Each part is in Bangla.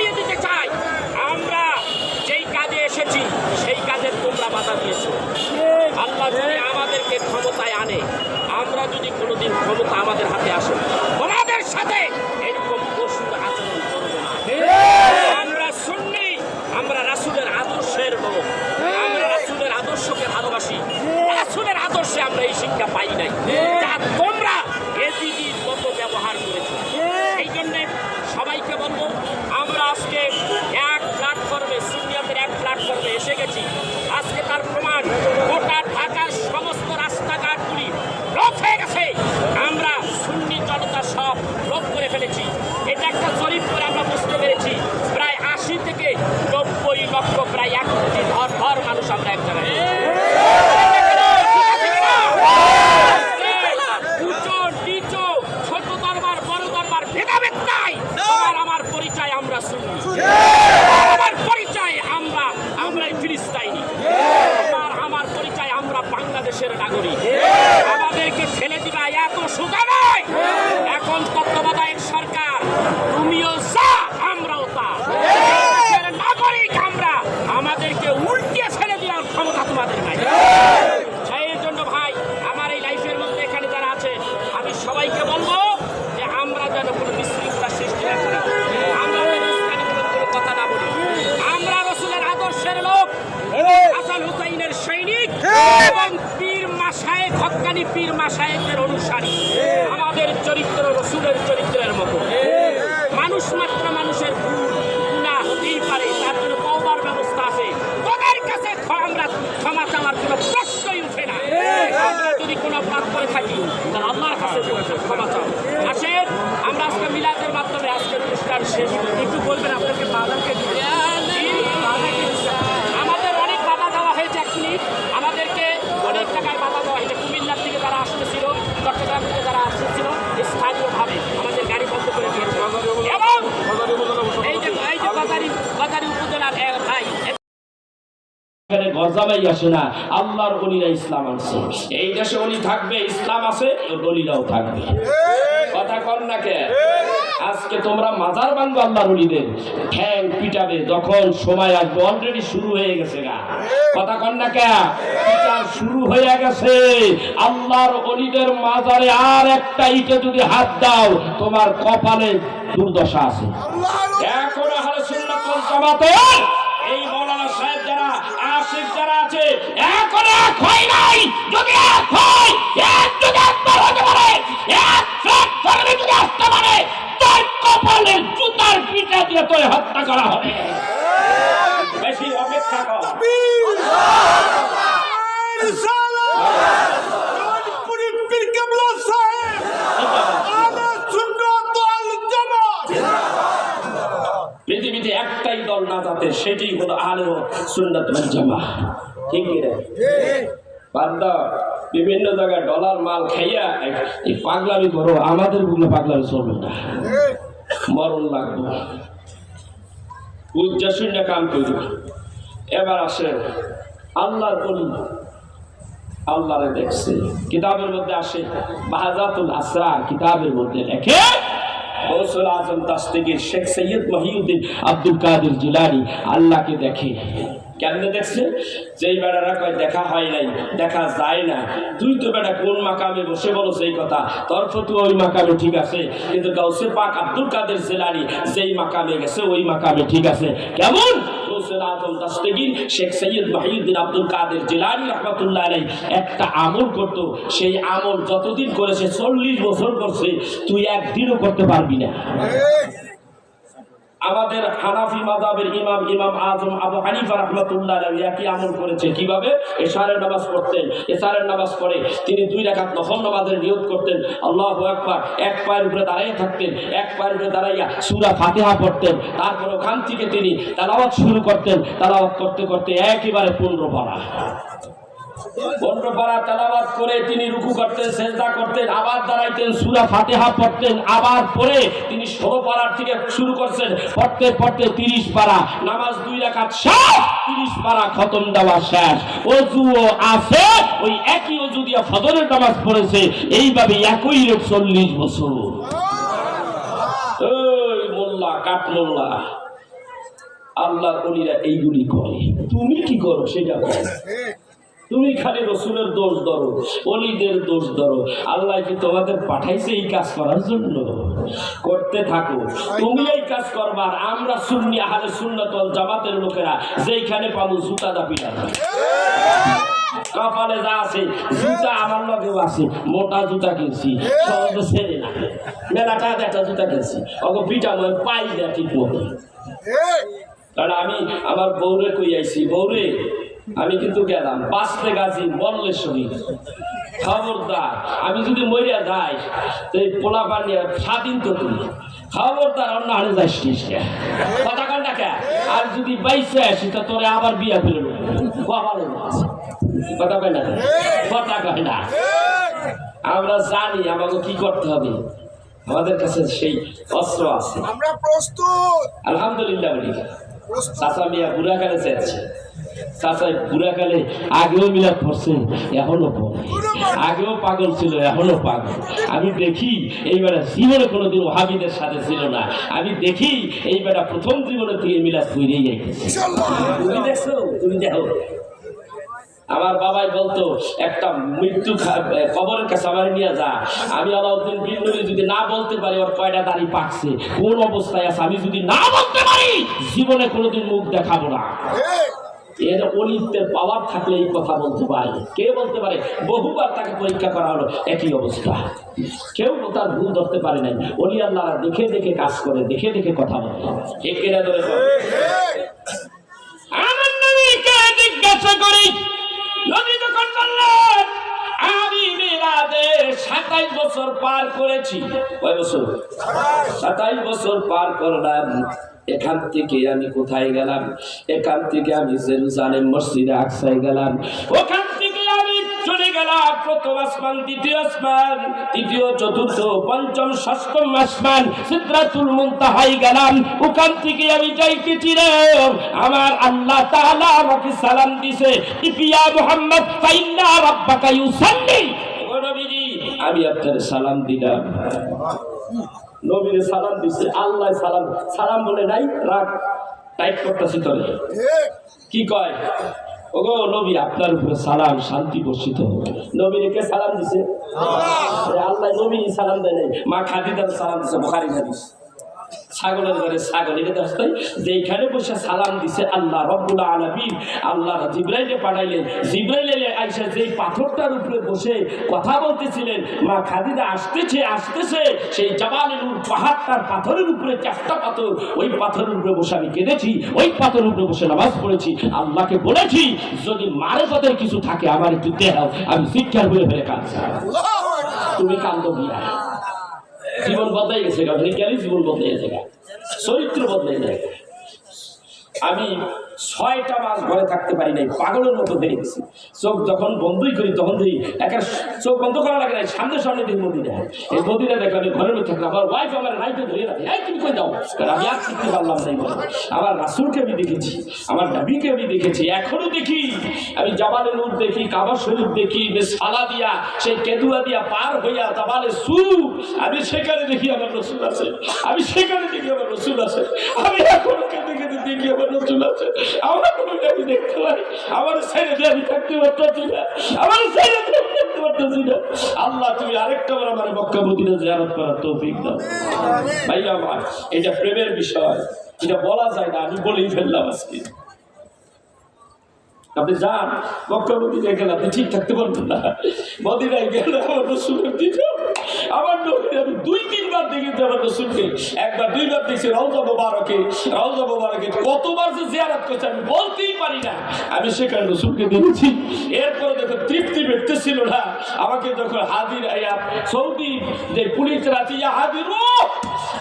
জানিয়ে দিতে চাই, আমরা যেই কাজে এসেছি সেই কাজের তোমরা বাধা দিয়েছো। আল্লাহ যদি আমাদেরকে ক্ষমতায় আনে, আমরা যদি কোনোদিন ক্ষমতা আমাদের হাতে আসে, তোমাদের সাথে এরকম পশুর আচরণ করব না। আমরা সুন্নি, আমরা রাসূলের আদর্শের লোক, আমরা রাসূলের আদর্শকে ভালোবাসি। রাসূলের আদর্শে আমরা এই শিক্ষা পাই নাই যা তোমরা এজিদির মতো ব্যবহার করেছো। এই জন্যে সবাইকে বলবো, আমরা আজকে এক প্ল্যাটফর্মে, সুন্নিয়াতের এক প্ল্যাটফর্মে এসে গেছি। আজকে তার প্রমাণ গোটা ঢাকার সমস্ত রাস্তাঘাটগুলি ব্লক হয়ে গেছে। আমরা সুন্নি জনতা সব ব্লক করে ফেলেছি। এটা একটা জরিপ করে আমরা বুঝতে পেরেছি প্রায় 80 থেকে 90 লক্ষ, প্রায় 1 কোটি ঘর মানুষ আমরা এক জায়গায়। উঁচু নিচু, ছোট দরবার বড় দরবার ভেদাভেদ নাই। তোমার আমার পরিচয় আমরা সুন্নি, আমার পরিচয় আমরা ফিলিস্তিনি, তোমার আমার পরিচয় আমরা বাংলাদেশের নাগরিক। আমাদেরকে ছেড়ে দিবা এত সোজা নয়। এখন তত্ত্বাবধায়ক সরকার, তুমিও যা আমরাও তা, দেশের নাগরিক আমরা, আমাদেরকে উল্টিয়ে ছেড়ে দেওয়ার ক্ষমতা তোমাদের নাই। সেই জন্য ভাই, আমার এই লাইফের মধ্যে এখানে যারা আছে, আমি সবাইকে বলবো যে আমরা যেন কোনো বিশৃঙ্খলা সৃষ্টি না করি, আমরা যেন ইসলামীমূলক কোনো কথা না বলি। আমরা রাসূলের আদর্শের লোক, হাসান হুসাইনের সৈনিক এবং পীর মাশায়েখ, হক্কানি পীর মাশায়েখের অনুসারী। আমাদের চরিত্র রাসূলের চরিত্রের মতো। মানুষ মাত্র মানুষের গুনাহ হতেই পারে, তার জন্য তওবার ব্যবস্থা আছে। তোদের কাছে আমরা ক্ষমা চাওয়ার কোনো প্রশ্নই উঠে না। আমরা যদি কোনো অপরাধ করে থাকি তাহলে আল্লাহর কাছে ক্ষমা চাও। আসেন, আমরা আজকে মিলাদের মাধ্যমে আজকের অনুষ্ঠান শেষ। একটু বলবেন আপনাকে বাধাকে আমাদের অনেক বাধা দেওয়া হয়েছে। 1 মিনিট, আমাদেরকে অনেক টাকায় বাধা দেওয়া হয়েছে। কুমিল্লার থেকে যারা আসতেছিল, চট্টগ্রাম থেকে যারা আসতেছিল, স্থানীয়ভাবে আমাদের গাড়ি বন্ধ করে দিয়েছে। এবং এই যে বাজারি উপজেলার ভাই, এখানে গজামাই আসে না, আল্লাহর ওলিরা ইসলাম আনছে। এই দেশে ওলি থাকবে, ইসলাম আছে, ওলিরাও থাকবে। কথা কর না কে? আজকে তোমরা মাজার ভাঙবো আল্লাহর ওলিদের, ঠ্যাং পিটাবে যখন সময় আসবে। অলরেডি শুরু হয়ে গেছে গা। কথা কর না কে? বিচার শুরু হয়ে গেছে। আল্লাহর ওলিদের মাজারে আর একটা ইটে যদি হাত দাও, তোমার কপালে দুর্দশা আছে। এখন আহলে সুন্নাত ওয়াল জামাতের এই মাওলানা সাহেব যারা, আশিক যারা আছে, এখন এক হয় নাই। যদি এক হয়, এক যদি একবার হতে পারে, এক প্ল্যাটফর্মে যদি আসতে পারে, তার কপালে জুতার পিটা দিয়ে তোর হত্যা করা হবে। বেশি অপেক্ষা কর। পৃথিবীতে একটাই দল না যাতে, সেটাই হলো আহলে সুন্নাত ওয়াল জামাত। ঠিক কি রে? বাদ দাও, বিভিন্ন জায়গায় ডলার মাল খাইয়া এই পাগলামি করো। আমাদের গুলো পাগলামি চলবে না, মরণ লাগবে। উজ্জা শূন্য কাম করি। এবার আসে আল্লাহর ওলি, আল্লাহরে দেখছে। কিতাবের মধ্যে আসে, বাহাজাতুল আসরার কিতাবের মধ্যে লেখে, গৌসুল আজম তাস্তিগীর শেখ সৈয়দ মহিউদ্দিন আব্দুল কাদের জিলানী আল্লাহকে দেখে। কেমনে দেখছে? যেই বেড়ারা কয় দেখা হয় নাই, দেখা যায় না, তুই তো বেটা কোন মাকামে বসে বলো সেই কথা, তোর তো ওই মাকামে ঠিক আছে, কিন্তু গাউসে পাক আব্দুল কাদের জিলানী যেই মাকামে গেছে ওই মাকামে ঠিক আছে। কেমন? গৌসুল আজম তাস্তিগীর শেখ সৈয়দ মহিউদ্দিন আব্দুল কাদের জিলানী রাহমাতুল্লাহ আলাইহি একটা আমল করতো। সেই আমল যতদিন করেছে, 40 বছর করছে, তুই একদিনও করতে পারবি না। আমাদের হানাফি মাযহাবের ইমাম আজম আবু হানিফা রাহমাতুল্লাহ আলাইহি একই আমল করেছে। কিভাবে? এশারের নামাজ পড়তেন, এশারের নামাজ পড়ে তিনি 2 রাকাত নফল নামাজের নিয়ত করতেন। আল্লাহু আকবার, এক পায়ের উপরে দাঁড়িয়ে থাকতেন, এক পায়ের উপরে দাঁড়াইয়া সূরা ফাতিহা পড়তেন। তারপর ওখান থেকে তিনি তেলাওয়াত শুরু করতেন। তেলাওয়াত করতে করতে একেবারে 15 পারা তেলাওয়াত করে তিনি রুকু করতেন, সিজদা করতেন, আবার দাঁড়াইতেন, সূরা ফাতিহা পড়তেন, আবার পড়ে তিনি 16 পারার থেকে শুরু করছেন। পড়তে পড়তে 30 পারা, নামাজ 2 রাকাত শেষ, 30 পারা খতম দেওয়া শেষ। ওযুও আছে, ওই একই ওযু দিয়ে ফজরের নামাজ পড়েছে। এইভাবে একই লোক 40 বছর। ওই মোল্লা, কাঠ মোল্লা, আল্লাহর ওলিরা এইগুলি করে, তুমি কি করো সেটা করো। তুমি খালি রসুলের দোষ ধরো, অলিদের দোষ ধরো। আল্লাহ কি তোমাদের পাঠাইছে এই কাজ করার জন্য? করতে থাকো, তুমি এই কাজ করবার। আমরা সুন্নি আহলে সুন্নাত ওয়াল জামাতের লোকেরা যেইখানে পাবো জুতা দা পিটা, কপালে যা আছে জুতা আমার লগেও আছে, মোটা জুতা কিনছি, সহজে ছেড়ে না, মেলা টাকা একটা জুতা কিনছি, ওকে পিটা মই পাই না ঠিক মতো। কারণ আমি আমার বউরে কই আইছি, বউরে আমি কিন্তু গেলাম বাঁচতে গাছি বললে শহীদ, খবরদার আমি যদি মরিয়া যাই তো এই পোলা পানিয়া স্বাধীন তো তুমি, খবরদার অন্য হারে যাইছিস কথা কন না কে। আর যদি বাইসে আসি তো তোরে আবার বিয়া ফেলে কথা কয় না, কথা কয় না। আমরা জানি আমাকে কি করতে হবে, আমাদের কাছে সেই অস্ত্র আছে, আমরা প্রস্তুত আলহামদুলিল্লাহ। বলি চাচা মিয়া বুড়াকালে চেয়েছে, চাচা বুড়াকালে আগেও মিলাদ পড়ছে, এখনো পড়ে, আগেও পাগল ছিল, এখনো পাগল। আমি দেখি এইবারে জীবনে কোনোদিন ওহাবিদের সাথে ছিল না, আমি দেখি এইবারে প্রথম জীবনে থেকে মিলাদ কইরেই যাইতেছে। তুমি দেখছো, তুমি দেখো। আমার বাবাই বলতো একটা মৃত্যু কবরের কাছে আমার নিয়ে যা, আমি আলাউদ্দিন বিল্লুরি যদি না বলতে পারি ওর কয়টা দাড়ি পাকছে, কোন অবস্থায় আছে, আমি যদি না বলতে পারি জীবনে কোনোদিন মুখ দেখাবো না। এর অলিত্বের পাওয়ার থাকলে এই কথা বলতে পারে। কে বলতে পারে? বহুবার তাকে পরীক্ষা করা হলো, একই অবস্থা, কেউ তার ভুল ধরতে পারে নাই। অলি আল্লাহরা দেখে দেখে কাজ করে, দেখে দেখে কথা বলে। ঠিক কিনা ধরে আমার নবীকে জিজ্ঞাসা করি, নবী যখন বললেন আমি মিলাদে 27 বছর পার করেছি, কয় বছর? 27 বছর পার করলাম। এখান থেকে আমি কোথায় গেলাম? এখান থেকে আমি জেরুজালেম মসজিদে আকসায় গেলাম, ওখান থেকে আমি চলে গেলাম প্রথম আসমান, দ্বিতীয় আসমান, তৃতীয়, চতুর্থ, পঞ্চম, ষষ্ঠম আসমান, সিদরাতুল মুনতাহায় গেলাম। ওখান থেকে আমি যাইতেছি রে, আমার আল্লাহ তাআলা আমাকে সালাম দিছে, ইয়া মুহাম্মদ ফাইন্না রাব্বাকা ইউসাল্লি। ও নবীজি আমি আপনাকে সালাম দিলাম। নবীরে সালাম দিছে, আল্লাহ সালাম, সালাম বলে নাই, রাগ টাইপ করতেছি তোরে। কি কয়? ওগো নবী আপনার উপরে সালাম, শান্তি বর্ষিত হোক। নবীরে কে সালাম দিছে? আল্লাহ। নবী সালাম দেয় নাই, মা খাদিজার সালাম দিছে, বুখারী হাদিস। ছাগলের ঘরে ছাগল, এটা দেখতে যেখানে বসে সালাম দিছে আল্লাহ রব্বুল আলামিন, আল্লাহ জিবরাইলকে পাঠাইলেন। জিবরাইল আইসা যেই পাথরটার উপরে বসে কথা বলতেছিলেন, মা খাদিজা আসতেছে আসতেছে, সেই জাবালে নূর পাহাড়টার পাথরের উপরে 4টা পাথর, ওই পাথরের উপরে বসে আমি কেঁদেছি, ওই পাথরের উপরে বসে নামাজ পড়েছি। আল্লাহকে বলেছি যদি মারে পথের কিছু থাকে আমার একটু দেখাও, আমি শিক্ষার হয়ে ফেলে কাঁদছি। তুমি কান্দো গিয়া, জীবন বদলাই গেছে, জীবন বদলাই গেছে, চরিত্র বদলাই যায়। আমি 6টা মাস ঘরে থাকতে পারি নাই, পাগলের মতো বেড়ে গেছি। চোখ যখন বন্ধই করি তখন দেখি একটা চোখ বন্ধ করা লাগে না, সামনে সামনে দেখি মদিনা। এই মদিনা দেখে আমি ঘরের মধ্যে থাকলাম, আমার ওয়াইফ আমার রাইতে ধরে রাখে, এই তুমি কই যাও? আমি আর শিখতে পারলাম না। আমার রাসূলকে আমি দেখেছি, আমার নবীকে আমি দেখেছি, এখনো দেখি। আমি জাবালে নূর দেখি, কাবা শরীফ দেখি, সালা দিয়া সেই কেদুয়া দিয়া পার হইয়া জাবালে সুর, আমি সেখানে দেখি আমার রাসূল আছে, আমি সেখানে দেখি আমার রাসূল আছে, আমি এখনো দেখি আমার রাসূল আছে। আমার আমি দেখতে পারি, আমার ছেড়ে দিয়ে আমি থাকতে পারতেছি না, আমার ছেড়ে দিয়ে আমি থাকতে পারতেছি না। আল্লাহ তুমি আরেকটা বার আমার মক্কা মদিনা জিয়ারত করার তৌফিক দাও। ভাই আমার এটা প্রেমের বিষয়, এটা বলা যায় না, আমি বলেই ফেললাম আজকে। আপনি যান মক্কা মদিনায় গেলে আপনি ঠিক থাকতে পারবেন না। মদিনায় গেলে আমার রসুলের দিকে আমার নবী আমি 2-3 বার দেখেছি আমার রসুলকে, একবার 2 বার দেখছি রওজা মোবারকে। রওজা মোবারকে কতবার যে জিয়ারত করছে আমি বলতেই পারি না, আমি সেখানে রসুলকে দেখেছি। এরপরে দেখো তৃপ্তি ব্যক্তেছিল না, আমাকে যখন হাজির সৌদি যে পুলিশ রাখি হাজির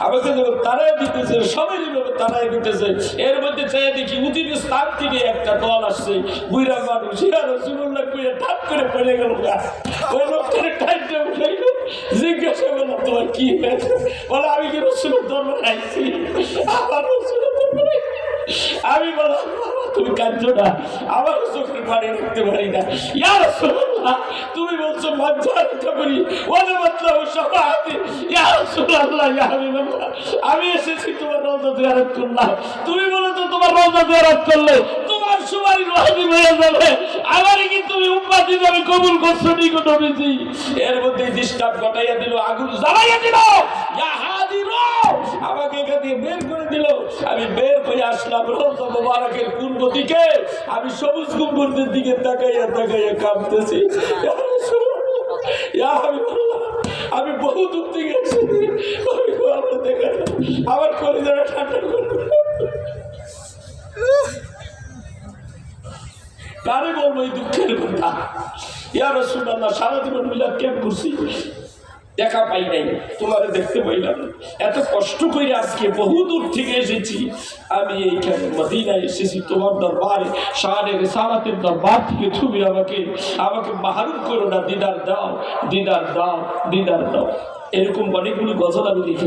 আমাকে যখন তারাই দিতেছে, সবাই তারাই দিতেছে, এর মধ্যে চেয়ে দেখি উদিন স্থান থেকে একটা দল আসছে, বুইরা মানুষ, রসুল্লাহ কুইয়া ঠাপ করে পড়ে গেল। ওই লোকটার টাইমটা উঠে জিজ্ঞাসা করলাম তোমার কি হয়েছে? বলে আমি কি রসুলের দরবার আইছি, আমার রসুলের দরবারে। আমি বললাম তুমি কাঁদছো না, আমার চোখের পানি রাখতে পারি না। ইয়া রাসূলুল্লাহ তুমি বলছো মজ্জার কবরি ওয়ালা মাতলাউ শাফাআতি, ইয়া রাসূলুল্লাহ ইয়া হাবিবাল্লাহ আমি এসেছি তোমার রওজা জিয়ারত করলাম, তুমি বলো তো তোমার রওজা জিয়ারত করলে তোমার সুপারিশ ওয়াজিব হয়ে যাবে। আমারে কি তুমি উম্মত হিসেবে কবুল করছো নি গো নবীজি? এর মধ্যে ডিস্টার্ব ঘটাইয়া দিল, আগুন জ্বালাইয়া দিল, ইয়া হাদিরো আমাকে এখান থেকে বের করে দিল। আমি বের হয়ে আসলাম রওজা মুবারকের পূর্ব দিকে। আমি সবুজ গম্বুজের দিকে তাকাইয়া তাকাইয়া কাঁপতেছি। ইয়া রাসূলুল্লাহ, ইয়া হাবিবাল্লাহ, আমি বহু দূর থেকে এসেছি, আমি আমার দেখা আমার কলিজাটা ঠান্ডা করে কারে বলবো এই দুঃখের কথা। ইয়া রাসূলুল্লাহ, সারা জীবন মিলাদ ক্যাম্প করছি, দেখা পাই নাই, তোমারে দেখতে পাইলাম। এত কষ্ট করে আজকে বহু দূর থেকে এসেছি, আমি এইখানে মদিনায় এসেছি তোমার দরবারে, শানে রিসালাতের দরবার থেকে তুমি আমাকে মাহরুম করো না, দিদার দাও, দিদার দাও, দিদার দাও। এরকম অনেকগুলি গজল আমি লিখেছি।